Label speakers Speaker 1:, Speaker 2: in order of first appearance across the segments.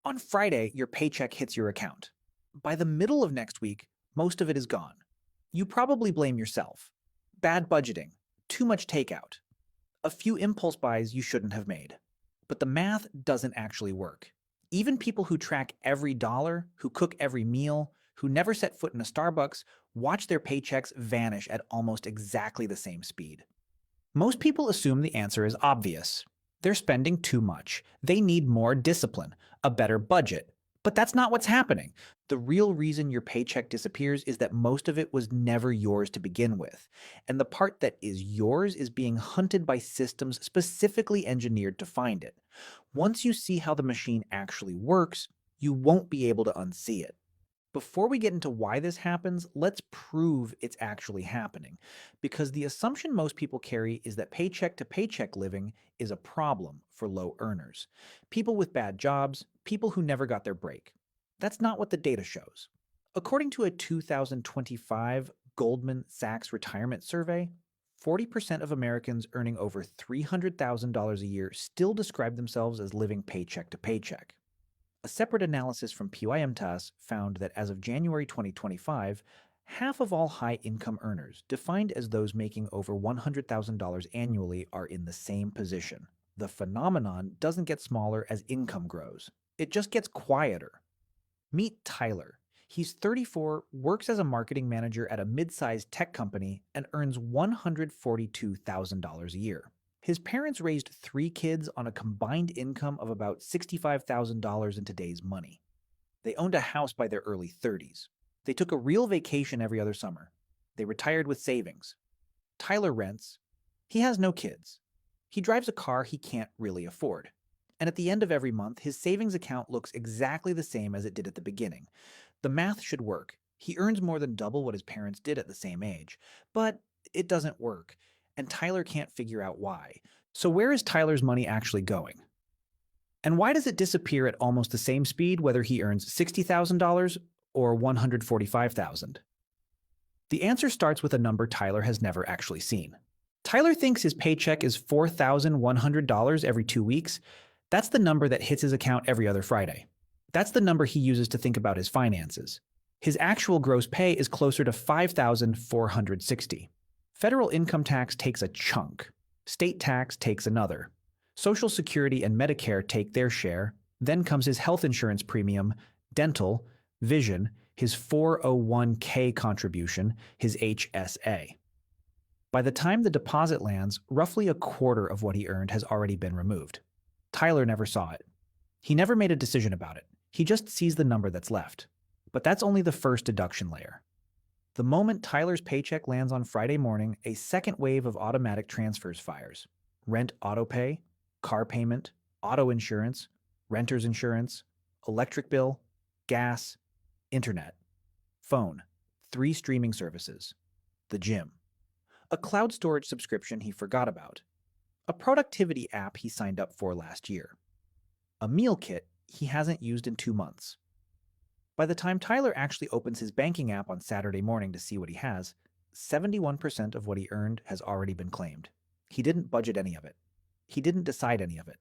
Speaker 1: On Friday, your paycheck hits your account. By the middle of next week, most of it is gone. You probably blame yourself. Bad budgeting, too much takeout, a few impulse buys you shouldn't have made. But the math doesn't actually work. Even people who track every dollar, who cook every meal, who never set foot in a Starbucks, watch their paychecks vanish at almost exactly the same speed. Most people assume the answer is obvious. They're spending too much. They need more discipline, a better budget. But that's not what's happening. The real reason your paycheck disappears is that most of it was never yours to begin with. And the part that is yours is being hunted by systems specifically engineered to find it. Once you see how the machine actually works, you won't be able to unsee it. Before we get into why this happens, let's prove it's actually happening. Because the assumption most people carry is that paycheck to paycheck living is a problem for low earners. People with bad jobs, people who never got their break. That's not what the data shows. According to a 2025 Goldman Sachs retirement survey, 40% of Americans earning over $300,000 a year still describe themselves as living paycheck to paycheck. A separate analysis from PYMTAS found that as of January 2025, half of all high-income earners, defined as those making over $100,000 annually, are in the same position. The phenomenon doesn't get smaller as income grows. It just gets quieter. Meet Tyler. He's 34, works as a marketing manager at a mid-sized tech company, and earns $142,000 a year. His parents raised 3 kids on a combined income of about $65,000 in today's money. They owned a house by their early 30s. They took a real vacation every other summer. They retired with savings. Tyler rents. He has no kids. He drives a car he can't really afford. And at the end of every month, his savings account looks exactly the same as it did at the beginning. The math should work. He earns more than double what his parents did at the same age. But it doesn't work, and Tyler can't figure out why. So where is Tyler's money actually going? And why does it disappear at almost the same speed whether he earns $60,000 or $145,000? The answer starts with a number Tyler has never actually seen. Tyler thinks his paycheck is $4,100 every 2 weeks. That's the number that hits his account every other Friday. That's the number he uses to think about his finances. His actual gross pay is closer to $5,460. Federal income tax takes a chunk. State tax takes another. Social Security and Medicare take their share. Then comes his health insurance premium, dental, vision, his 401k contribution, his HSA. By the time the deposit lands, roughly a quarter of what he earned has already been removed. Tyler never saw it. He never made a decision about it. He just sees the number that's left. But that's only the first deduction layer. The moment Tyler's paycheck lands on Friday morning, a second wave of automatic transfers fires. Rent autopay, car payment, auto insurance, renter's insurance, electric bill, gas, internet, phone, 3 streaming services, the gym, a cloud storage subscription he forgot about, a productivity app he signed up for last year, a meal kit he hasn't used in 2 months. By the time Tyler actually opens his banking app on Saturday morning to see what he has, 71% of what he earned has already been claimed. He didn't budget any of it. He didn't decide any of it.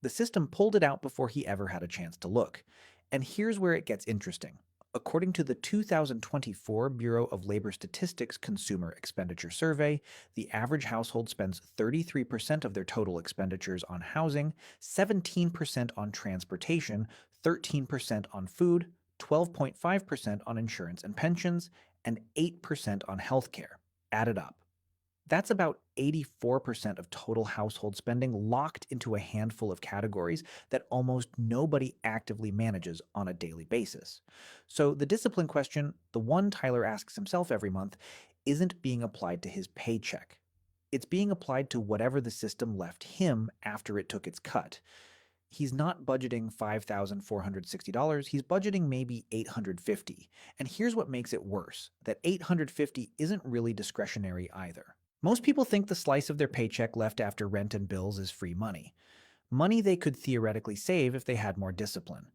Speaker 1: The system pulled it out before he ever had a chance to look. And here's where it gets interesting. According to the 2024 Bureau of Labor Statistics Consumer Expenditure Survey, the average household spends 33% of their total expenditures on housing, 17% on transportation, 13% on food, 12.5% on insurance and pensions, and 8% on healthcare, added up. That's about 84% of total household spending locked into a handful of categories that almost nobody actively manages on a daily basis. So the discipline question, the one Tyler asks himself every month, isn't being applied to his paycheck. It's being applied to whatever the system left him after it took its cut. He's not budgeting $5,460, he's budgeting maybe $850. And here's what makes it worse, that $850 isn't really discretionary either. Most people think the slice of their paycheck left after rent and bills is free money. Money they could theoretically save if they had more discipline.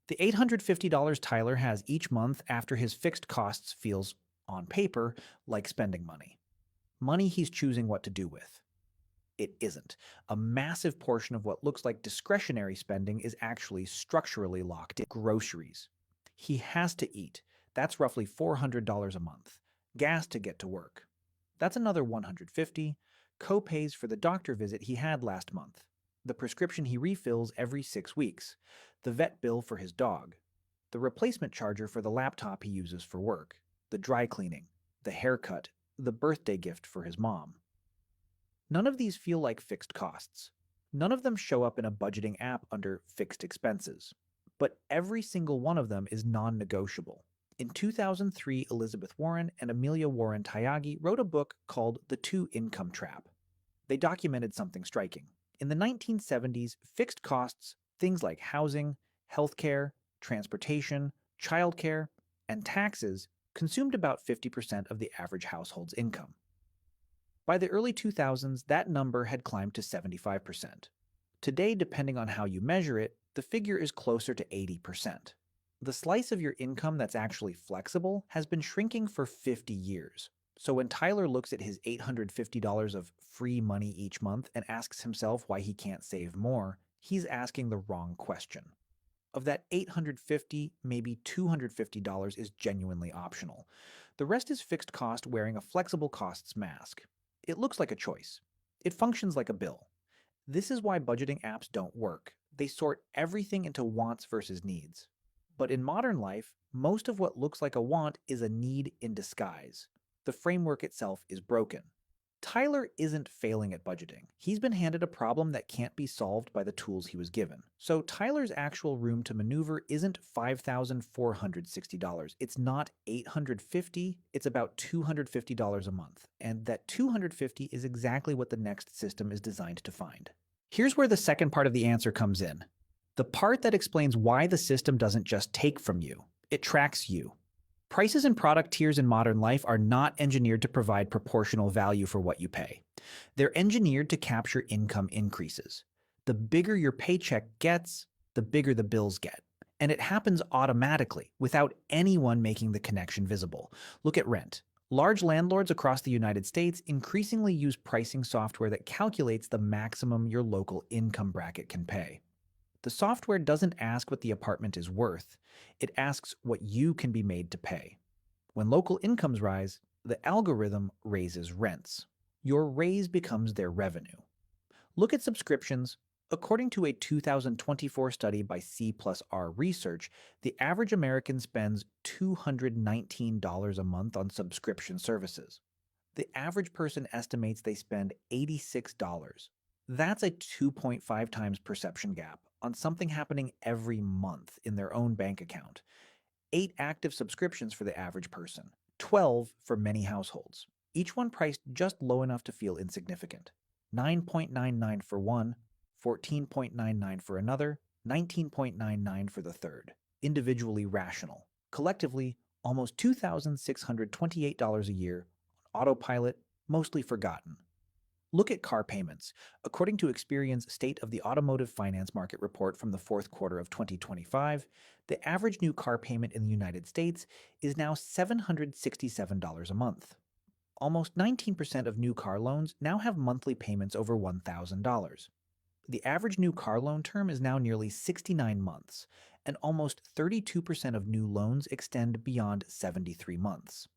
Speaker 1: The $850 Tyler has each month after his fixed costs feels, on paper, like spending money. Money he's choosing what to do with. It isn't. A massive portion of what looks like discretionary spending is actually structurally locked in. Groceries. He has to eat. That's roughly $400 a month. Gas to get to work. That's another $150. Co-pays for the doctor visit he had last month. The prescription he refills every 6 weeks. The vet bill for his dog. The replacement charger for the laptop he uses for work. The dry cleaning. The haircut. The birthday gift for his mom. None of these feel like fixed costs. None of them show up in a budgeting app under fixed expenses. But every single one of them is non-negotiable. In 2003, Elizabeth Warren and Amelia Warren Tyagi wrote a book called The Two-Income Trap. They documented something striking. In the 1970s, fixed costs, things like housing, healthcare, transportation, childcare, and taxes, consumed about 50% of the average household's income. By the early 2000s, that number had climbed to 75%. Today, depending on how you measure it, the figure is closer to 80%. The slice of your income that's actually flexible has been shrinking for 50 years. So when Tyler looks at his $850 of free money each month and asks himself why he can't save more, he's asking the wrong question. Of that $850, maybe $250 is genuinely optional. The rest is fixed cost wearing a flexible costs mask. It looks like a choice. It functions like a bill. This is why budgeting apps don't work. They sort everything into wants versus needs. But in modern life, most of what looks like a want is a need in disguise. The framework itself is broken. Tyler isn't failing at budgeting. He's been handed a problem that can't be solved by the tools he was given. So Tyler's actual room to maneuver isn't $5,460. It's not $850, it's about $250 a month. And that $250 is exactly what the next system is designed to find. Here's where the second part of the answer comes in. The part that explains why the system doesn't just take from you, it tracks you. Prices and product tiers in modern life are not engineered to provide proportional value for what you pay. They're engineered to capture income increases. The bigger your paycheck gets, the bigger the bills get. And it happens automatically, without anyone making the connection visible. Look at rent. Large landlords across the United States increasingly use pricing software that calculates the maximum your local income bracket can pay. The software doesn't ask what the apartment is worth, it asks what you can be made to pay. When local incomes rise, the algorithm raises rents. Your raise becomes their revenue. Look at subscriptions. According to a 2024 study by C+R Research, the average American spends $219 a month on subscription services. The average person estimates they spend $86. That's a 2.5 times perception gap on something happening every month in their own bank account. 8 active subscriptions for the average person, 12 for many households, each one priced just low enough to feel insignificant. 9.99 for one, 14.99 for another, 19.99 for the third. Individually rational. Collectively, almost $2,628 a year on autopilot, mostly forgotten. Look at car payments. According to Experian's State of the Automotive Finance Market report from the fourth quarter of 2025, the average new car payment in the United States is now $767 a month. Almost 19% of new car loans now have monthly payments over $1,000. The average new car loan term is now nearly 69 months, and almost 32% of new loans extend beyond 73 months.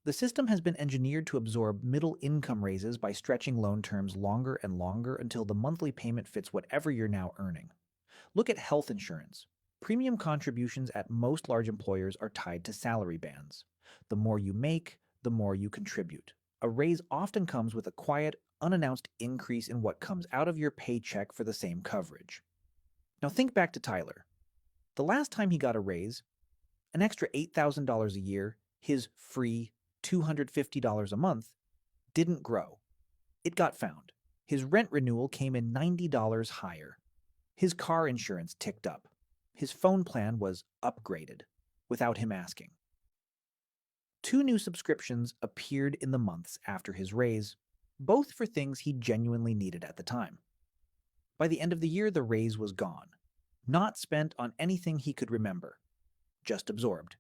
Speaker 1: The system has been engineered to absorb middle income raises by stretching loan terms longer and longer until the monthly payment fits whatever you're now earning. Look at health insurance. Premium contributions at most large employers are tied to salary bands. The more you make, the more you contribute. A raise often comes with a quiet, unannounced increase in what comes out of your paycheck for the same coverage. Now think back to Tyler. The last time he got a raise, an extra $8,000 a year, his free $250 a month, didn't grow. It got found. His rent renewal came in $90 higher. His car insurance ticked up. His phone plan was upgraded, without him asking. 2 new subscriptions appeared in the months after his raise, both for things he genuinely needed at the time. By the end of the year, the raise was gone, not spent on anything he could remember, just absorbed.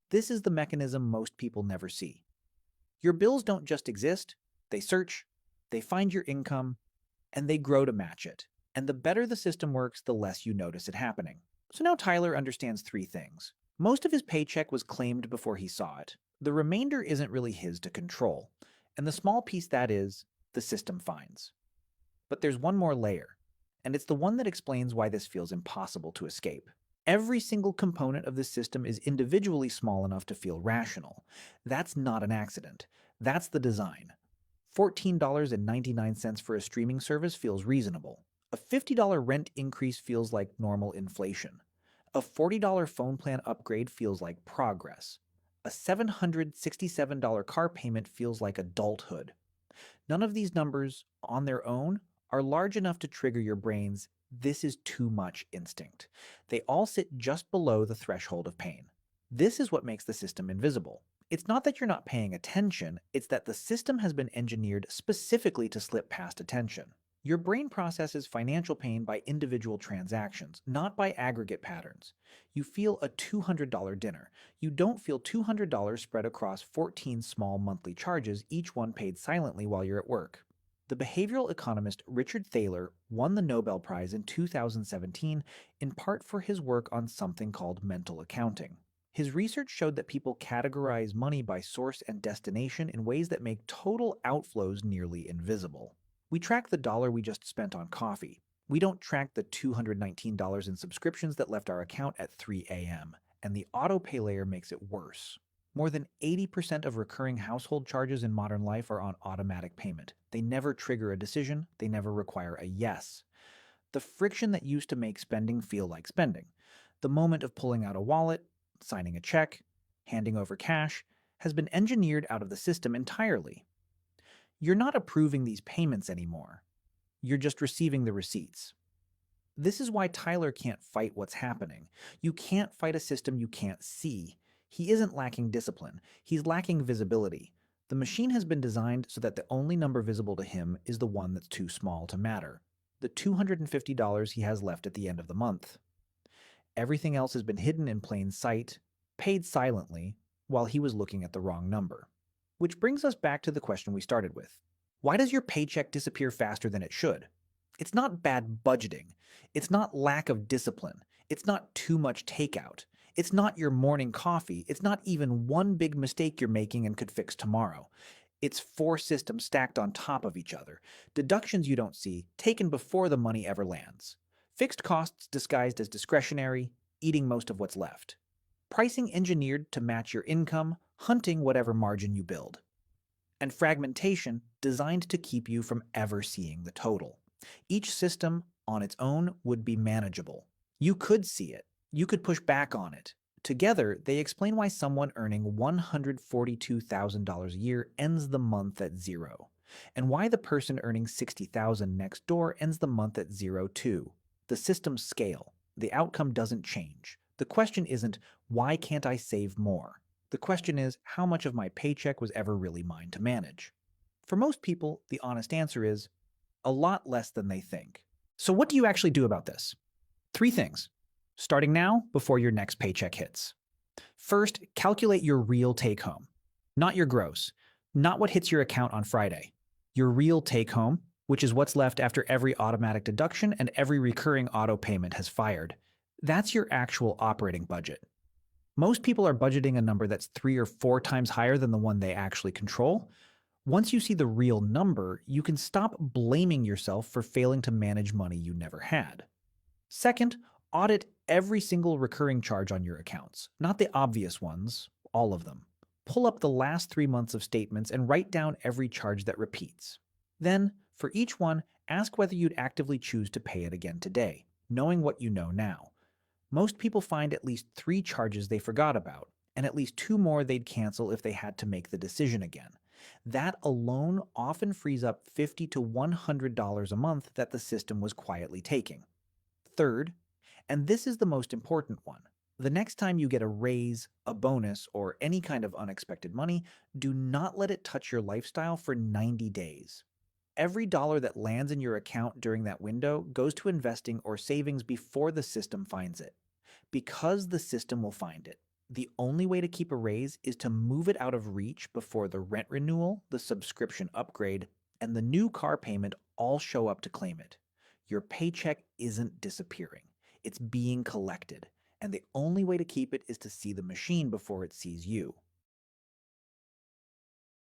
Speaker 1: This is the mechanism most people never see. Your bills don't just exist, they search, they find your income, and they grow to match it. And the better the system works, the less you notice it happening. So now Tyler understands three things. Most of his paycheck was claimed before he saw it. The remainder isn't really his to control. And the small piece that is, the system finds. But there's one more layer, and it's the one that explains why this feels impossible to escape. Every single component of this system is individually small enough to feel rational. That's not an accident. That's the design. $14.99 for a streaming service feels reasonable. A $50 rent increase feels like normal inflation. A $40 phone plan upgrade feels like progress. A $767 car payment feels like adulthood. None of these numbers, on their own, are large enough to trigger your brain's "this is too much" instinct. They all sit just below the threshold of pain. This is what makes the system invisible. It's not that you're not paying attention, it's that the system has been engineered specifically to slip past attention. Your brain processes financial pain by individual transactions, not by aggregate patterns. You feel a $200 dinner. You don't feel $200 spread across 14 small monthly charges, each one paid silently while you're at work. The behavioral economist Richard Thaler won the Nobel Prize in 2017 in part for his work on something called mental accounting. His research showed that people categorize money by source and destination in ways that make total outflows nearly invisible. We track the dollar we just spent on coffee. We don't track the $219 in subscriptions that left our account at 3 a.m., and the autopay layer makes it worse. More than 80% of recurring household charges in modern life are on automatic payment. They never trigger a decision, they never require a yes. The friction that used to make spending feel like spending, the moment of pulling out a wallet, signing a check, handing over cash, has been engineered out of the system entirely. You're not approving these payments anymore. You're just receiving the receipts. This is why Tyler can't fight what's happening. You can't fight a system you can't see. He isn't lacking discipline. He's lacking visibility. The machine has been designed so that the only number visible to him is the one that's too small to matter. The $250 he has left at the end of the month. Everything else has been hidden in plain sight, paid silently, while he was looking at the wrong number. Which brings us back to the question we started with. Why does your paycheck disappear faster than it should? It's not bad budgeting. It's not lack of discipline. It's not too much takeout. It's not your morning coffee. It's not even one big mistake you're making and could fix tomorrow. It's four systems stacked on top of each other. Deductions you don't see, taken before the money ever lands. Fixed costs disguised as discretionary, eating most of what's left. Pricing engineered to match your income, hunting whatever margin you build. And fragmentation designed to keep you from ever seeing the total. Each system on its own would be manageable. You could see it. You could push back on it. Together, they explain why someone earning $142,000 a year ends the month at zero, and why the person earning $60,000 next door ends the month at zero too. The systems scale. The outcome doesn't change. The question isn't, why can't I save more? The question is, how much of my paycheck was ever really mine to manage? For most people, the honest answer is, a lot less than they think. So what do you actually do about this? Three things. Starting now, before your next paycheck hits. First, calculate your real take-home. Not your gross. Not what hits your account on Friday. Your real take-home, which is what's left after every automatic deduction and every recurring auto payment has fired. That's your actual operating budget. Most people are budgeting a number that's 3 or 4 times higher than the one they actually control. Once you see the real number, you can stop blaming yourself for failing to manage money you never had. Second, audit every single recurring charge on your accounts, not the obvious ones, all of them. Pull up the last 3 months of statements and write down every charge that repeats. Then, for each one, ask whether you'd actively choose to pay it again today, knowing what you know now. Most people find at least 3 charges they forgot about, and at least 2 more they'd cancel if they had to make the decision again. That alone often frees up $50 to $100 a month that the system was quietly taking. Third, and this is the most important one, the next time you get a raise, a bonus, or any kind of unexpected money, do not let it touch your lifestyle for 90 days. Every dollar that lands in your account during that window goes to investing or savings before the system finds it. Because the system will find it. The only way to keep a raise is to move it out of reach before the rent renewal, the subscription upgrade, and the new car payment all show up to claim it. Your paycheck isn't disappearing, it's being collected, and the only way to keep it is to see the machine before it sees you.